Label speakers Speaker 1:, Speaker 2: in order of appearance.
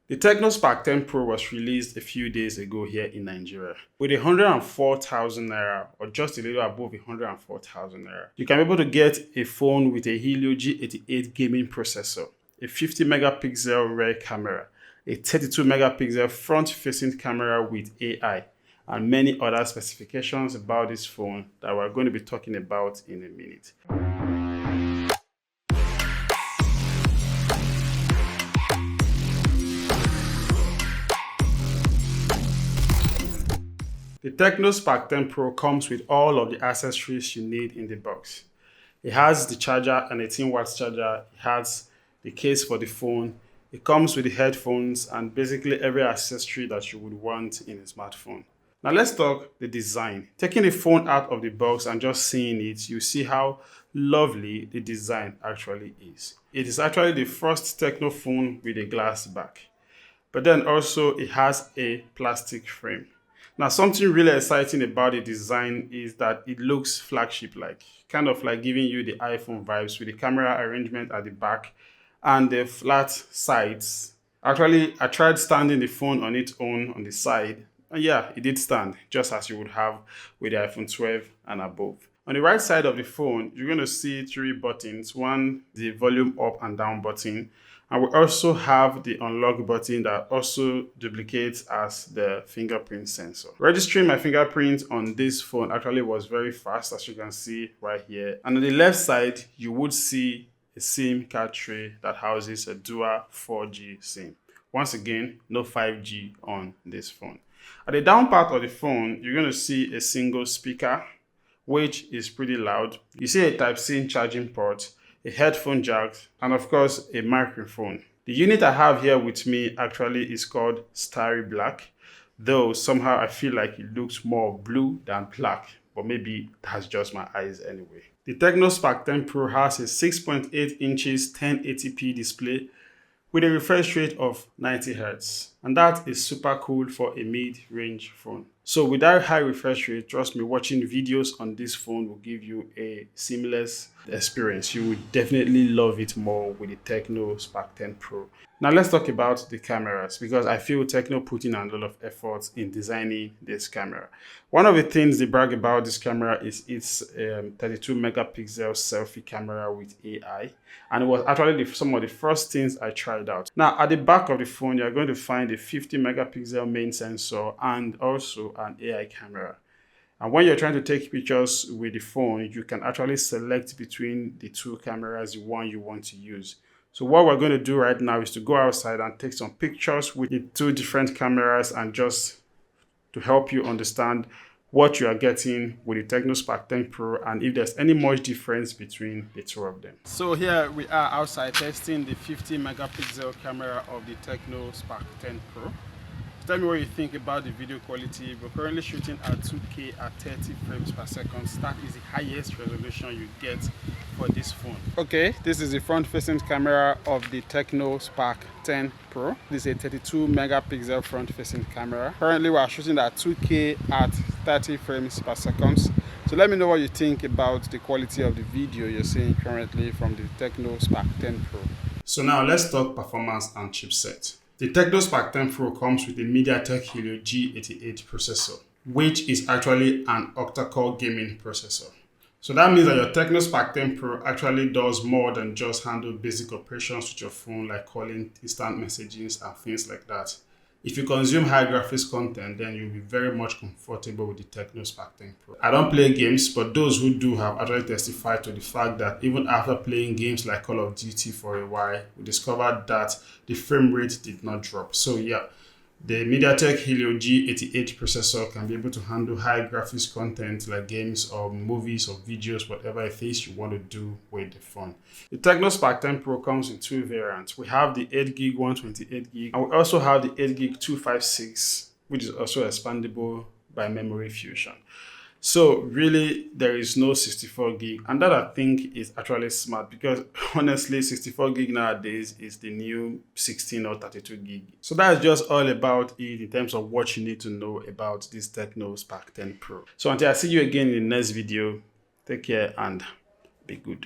Speaker 1: The TECNO Spark 10 Pro was released a few days ago here in Nigeria. With 104,000 naira or just a little above 104,000 naira, you can be able to get a phone with a Helio G88 gaming processor, a 50 megapixel rear camera, a 32 megapixel front-facing camera with AI, and many other specifications about this phone that we're going to be talking about in a minute. The TECNO Spark 10 Pro comes with all of the accessories you need in the box. It has the charger, an 18-watt charger. It has the case for the phone. It comes with the headphones and basically every accessory that you would want in a smartphone. Now let's talk the design. Taking the phone out of the box and just seeing it, you see how lovely the design actually is. It is actually the first TECNO phone with a glass back. But then also it has a plastic frame. Now, something really exciting about the design is that it looks flagship-like, kind of like giving you the iPhone vibes with the camera arrangement at the back and the flat sides. Actually, I tried standing the phone on its own on the side, and yeah, it did stand, just as you would have with the iPhone 12 and above. On the right side of the phone, you're going to see three buttons. One, the volume up and down button. And we also have the unlock button that also duplicates as the fingerprint sensor. Registering my fingerprint on this phone actually was very fast, as you can see right here. And on the left side, you would see a SIM card tray that houses a dual 4G SIM. Once again, no 5G on this phone. At the down part of the phone, you're going to see a single speaker, which is pretty loud. You see a Type-C charging port, a headphone jack, and of course a microphone. The unit I have here with me actually is called Starry Black, though somehow I feel like it looks more blue than black, but maybe that's just my eyes anyway. The TECNO Spark 10 Pro has a 6.8 inches 1080p display with a refresh rate of 90 Hz, and that is super cool for a mid-range phone. So with that high refresh rate, trust me, watching videos on this phone will give you a seamless experience. You will definitely love it more with the TECNO Spark 10 Pro. Now let's talk about the cameras, because I feel TECNO put in a lot of efforts in designing this camera. One of the things they brag about this camera is its 32 megapixel selfie camera with AI, and it was actually some of the first things I tried out. Now at the back of the phone, you're going to find a 50 megapixel main sensor and also an AI camera. And when you're trying to take pictures with the phone, you can actually select between the two cameras, the one you want to use. So what we're going to do right now is to go outside and take some pictures with the two different cameras, and just to help you understand what you are getting with the TECNO Spark 10 Pro and if there's any much difference between the two of them. So here we are outside testing the 50 megapixel camera of the TECNO Spark 10 Pro. Tell me what you think about the video quality. We're currently shooting at 2K at 30 frames per second. That is the highest resolution you get for this phone. Okay, this is the front-facing camera of the TECNO Spark 10 Pro. This is a 32 megapixel front-facing camera. Currently, we are shooting at 2K at 30 frames per second. So let me know what you think about the quality of the video you're seeing currently from the TECNO Spark 10 Pro. So now let's talk performance and chipset. The TECNO Spark 10 Pro comes with a MediaTek Helio G88 processor, which is actually an octa-core gaming processor. So that means that your TECNO Spark 10 Pro actually does more than just handle basic operations with your phone, like calling, instant messaging, and things like that. If you consume high graphics content, then you'll be very much comfortable with the TECNO Spark 10 Pro. I don't play games, but those who do have actually testified to the fact that even after playing games like Call of Duty for a while, we discovered that the frame rate did not drop. So yeah, the MediaTek Helio G88 processor can be able to handle high graphics content like games or movies or videos, whatever it is you want to do with the phone. The TECNO Spark 10 Pro comes in two variants. We have the 8GB 128GB, and we also have the 8GB 256, which is also expandable by memory fusion. So really, there is no 64 gig, and that I think is actually smart, because honestly, 64 gig nowadays is the new 16 or 32 gig. So that's just all about it in terms of what you need to know about this TECNO Spark 10 Pro. So until I see you again in the next video, take care and be good.